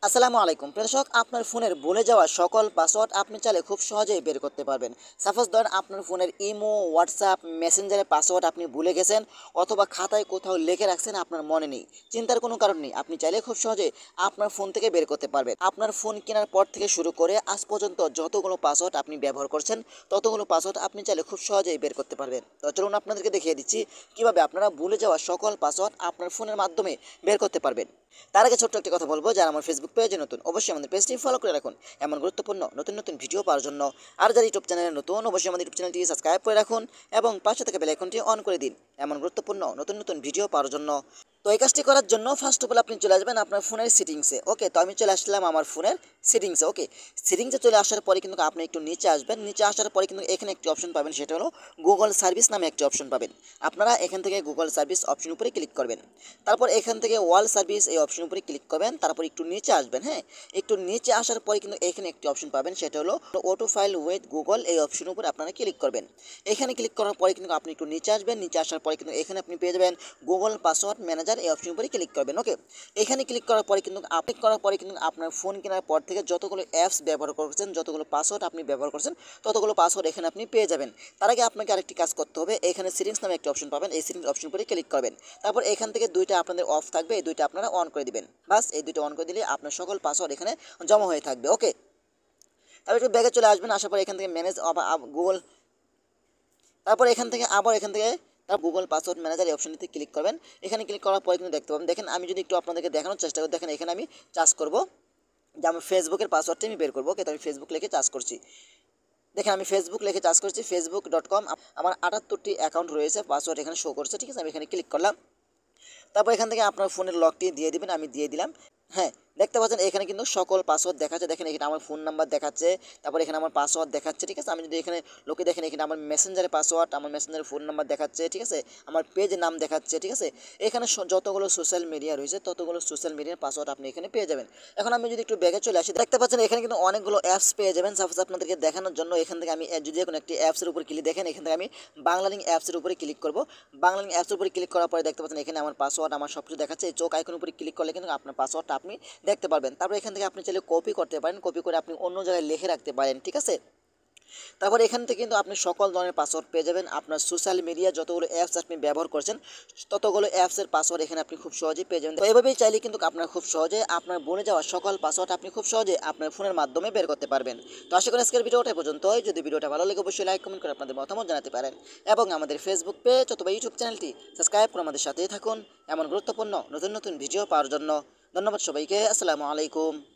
আসসালামু আলাইকুম দর্শক, আপনার ফোনের ভুলে যাওয়া সকল পাসওয়ার্ড আপনি চাইলে খুব সহজেই বের করতে পারবেন। সাপোজ ধরেন আপনার ফোনের ইমো, হোয়াটসঅ্যাপ, মেসেঞ্জারের পাসওয়ার্ড আপনি ভুলে গেছেন, অথবা খাতায় কোথাও লিখে রাখছেন, আপনার মনে নেই। চিন্তার কোনো কারণ নেই, আপনি চাইলে খুব সহজেই আপনার ফোন থেকে বের করতে পারবেন। আপনার ফোন কেনার পর থেকে শুরু করে আজ পর্যন্ত যতগুলো পাসওয়ার্ড আপনি ব্যবহার করছেন, ততগুলো পাসওয়ার্ড আপনি চাইলে খুব সহজেই বের করতে পারবেন। তো চলুন আপনাদেরকে দেখিয়ে দিচ্ছি কিভাবে আপনারা ভুলে যাওয়া সকল পাসওয়ার্ড আপনার ফোনের মাধ্যমে বের করতে পারবেন। তার আগে ছোট্ট একটি কথা বলবো, যারা আমার ফেসবুক পেজে নতুন অবশ্যই আমাদের পেজটি ফলো করে রাখুন এমন গুরুত্বপূর্ণ নতুন নতুন ভিডিও পাওয়ার জন্য। আর যারা ইউটিউব চ্যানেলে নতুন অবশ্যই আমাদের ইউটিউব চ্যানেলটি সাবস্ক্রাইব করে রাখুন এবং পাশে থাকা বেল আইকনটি অন করে দিন এমন গুরুত্বপূর্ণ নতুন নতুন ভিডিও পাওয়ার জন্য। তো এই কাজটি করার জন্য ফার্স্ট অফ অল আপনি চলে আসবেন আপনার ফোনের সেটিংসে। ওকে, তো আমি চলে আসলাম আমার ফোনের সেটিংসে। ওকে, সেটিংসে চলে আসার পরে কিন্তু আপনি একটু নিচে আসবেন। নিচে আসার পরে কিন্তু এখানে একটি অপশন পাবেন, সেটা হলো গুগল সার্ভিস নামে একটি অপশন পাবেন। আপনারা এখান থেকে গুগল সার্ভিস অপশন উপরে ক্লিক করবেন। তারপর এখান থেকে ওয়াল সার্ভিস এই অপশন উপরে ক্লিক করবেন। তারপর একটু নিচে আসবেন। হ্যাঁ, একটু নিচে আসার পরে কিন্তু এখানে একটি অপশন পাবেন, সেটা হলো অটো ফাইল উইথ গুগল এই অপশন উপরে আপনারা ক্লিক করবেন। এখানে ক্লিক করার পরে কিন্তু আপনি একটু নিচে আসবেন। নিচে আসার পরে কিন্তু এখানে আপনি পেয়ে যাবেন গুগল পাসওয়ার্ড ম্যানেজার এই অপশন উপরে ক্লিক করবেন। ওকে, এখানে ক্লিক করার পরে কিন্তু আপনার ফোন কেনার পর থেকে যতগুলো অ্যাপস ব্যবহার করছেন, যতগুলো পাসওয়ার্ড আপনি ব্যবহার করছেন, ততগুলো পাসওয়ার্ড এখানে আপনি পেয়ে যাবেন। তার আগে আপনাকে আরেকটি কাজ করতে হবে। এখানে সেটিংস নামে একটি অপশন পাবেন, এই সেটিংস অপশন উপরে ক্লিক করবেন। তারপর এখান থেকে দুইটা আপনাদের অফ থাকবে, এই দুইটা আপনারা অন করে দিবেন। বাস, এই দুইটা অন করে দিলে আপনার সকল পাসওয়ার্ড এখানে জমা হয়ে থাকবে। ওকে, তারপর একটু ব্যাগে চলে আসবেন। আসার পর এখান থেকে ম্যানেজ গুগল, তারপর এখান থেকে তার গুগল পাসওয়ার্ড ম্যানেজার এই অপশনটিতে ক্লিক করবেন। এখানে ক্লিক করার পরে কিন্তু দেখতে পাবেন, দেখেন আমি যদি একটু আপনাদেরকে দেখানোর চেষ্টা করি, দেখেন এখানে আমি চার্জ করব যে আমার ফেসবুকের পাসওয়ার্ডটি আমি বের করবো। ওকে, তো আমি ফেসবুক লিখে চার্জ করছি। দেখেন আমি ফেসবুক লিখে চার্জ করছি, facebook.com। আমার 78টি অ্যাকাউন্ট রয়েছে, পাসওয়ার্ড এখানে শো করছে। ঠিক আছে, আমি এখানে ক্লিক করলাম। তারপর এখান থেকে আপনার ফোনের লকটি দিয়ে দিবেন, আমি দিয়ে দিলাম। হ্যাঁ, দেখতে পাচ্ছেন এখানে কিন্তু সকল পাসওয়ার্ড দেখাচ্ছে। দেখেন এখানে আমার ফোন নাম্বার দেখাচ্ছে, তারপর এখানে আমার পাসওয়ার্ড দেখাচ্ছে। ঠিক আছে, আমি যদি এখানে লোকে দেখেন এখানে আমার মেসেঞ্জারের পাসওয়ার্ড, আমার মেসেঞ্জারের ফোন নাম্বার দেখাচ্ছে। ঠিক আছে, আমার পেজের নাম দেখাচ্ছে। ঠিক আছে, এখানে যতগুলো সোশ্যাল মিডিয়া রয়েছে ততগুলো সোশ্যাল মিডিয়ার পাসওয়ার্ড আপনি এখানে পেয়ে যাবেন। এখন আমি যদি একটু ব্যাগে চলে আসি, দেখতে পাচ্ছেন এখানে কিন্তু অনেকগুলো অ্যাপস পেয়ে যাবেন। সাপোজ আপনাদেরকে দেখানোর জন্য এখান থেকে আমি যদি কোনো একটি অ্যাপসের উপর ক্লিক, দেখেন এখান থেকে আমি বাংলালিংক অ্যাপসের উপরে ক্লিক করব। বাংলালিংক অ্যাপসের উপরে ক্লিক করার পরে দেখতে পাচ্ছেন এখানে আমার পাসওয়ার্ড, আমার সব কিছু দেখাচ্ছে। এই চোখ আইকনের উপরে ক্লিক করলে কিন্তু আপনার পাসওয়ার্ডটা আপনি দেখতে পারবেন। তারপর এখান থেকে আপনি চাইলে কপি করতে পারেন, কপি করে আপনি অন্য জায়গায় লিখে রাখতে পারেন। ঠিক আছে, তারপর এখান থেকে কিন্তু আপনি সকল ধরনের পাসওয়ার্ড পেয়ে যাবেন। আপনার সোশ্যাল মিডিয়া যতগুলো অ্যাপস আপনি ব্যবহার করছেন, ততগুলো অ্যাপসের পাসওয়ার্ড এখানে আপনি খুব সহজেই পেয়ে যাবেন। তো এভাবেই চাইলে কিন্তু আপনার খুব সহজে আপনার বনে যাওয়া সকল পাসওয়ার্ড আপনি খুব সহজে আপনার ফোনের মাধ্যমে বের করতে পারবেন। তো আশা করি আজকের ভিডিওটা পর্যন্তই। যদি ভিডিওটা ভালো লাগে অবশ্যই লাইক কমেন্ট করে আপনাদের মতামত জানাতে পারেন এবং আমাদের ফেসবুক পেজ অথবা ইউটিউব চ্যানেলটি সাবস্ক্রাইব করে আমাদের সাথেই থাকুন এমন গুরুত্বপূর্ণ নতুন নতুন ভিডিও পাওয়ার জন্য। ধন্যবাদ সবাইকে। আসসালামু আলাইকুম।